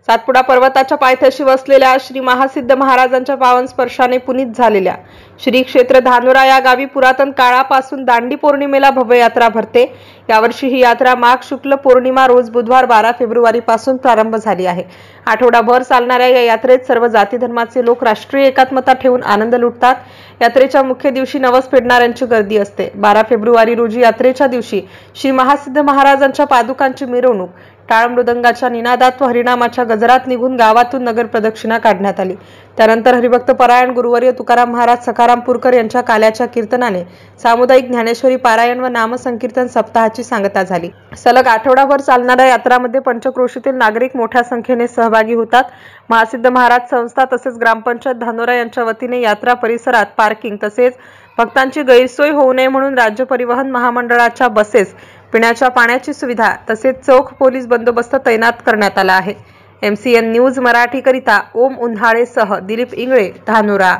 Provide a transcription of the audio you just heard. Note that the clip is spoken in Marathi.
सातपुडा पर्वताच्या पायथ्याशी वसलेल्या श्री महासिद्ध महाराजांच्या पावन स्पर्शाने पुनीत झालेल्या श्री क्षेत्र धानोरा या गावी पुरातन काळापासून दांडी पौर्णिमेला भव्य यात्रा भरते। यावर्षी ही यात्रा माघ शुक्ल पौर्णिमा रोज बुधवार 12 फेब्रुवारी पासून प्रारंभ झाली आहे। आठवडाभर चालणाऱ्या या यात्रेत सर्व जाती धर्माचे लोक राष्ट्रीय एकात्मता ठेवून आनंद लुटतात। यात्रेच्या मुख्य दिवशी नवस फेडणाऱ्यांची गर्दी असते। 12 फेब्रुवारी रोजी यात्रेच्या दिवशी श्री महासिद्ध महाराजांच्या पादुकांची मिरवणूक टाळ मृदंगाच्या निनादात व हरिनामाच्या गजरात निघून गावातून नगर प्रदक्षिणा काढण्यात आली। त्यानंतर हरिभक्त परायण गुरुवर्य तुकाराम महाराज सखारामपूरकर यांच्या काल्याच्या कीर्तनाने सामुदायिक ज्ञानेश्वरी पारायण व नामसंकीर्तन सप्ताहाची सांगता झाली। सलग आठवडाभर चालणाऱ्या यात्रामध्ये पंचक्रोशीतील नागरिक मोठ्या संख्येने सहभागी होतात। महासिद्ध महाराज संस्था तसेच ग्रामपंचायत धानोरा यांच्या वतीने यात्रा परिसरात पार्किंग तसेच भक्तांची गैरसोय होऊ नये म्हणून राज्य परिवहन महामंडळाच्या बसेस, पिण्याच्या पाण्याची सुविधा तसेच चोख पोलीस बंदोबस्त तैनात करण्यात आला आहे। MCN न्यूज मराठी करिता ओम उन्हाळेसह दिलीप इंगळे, धानोरा।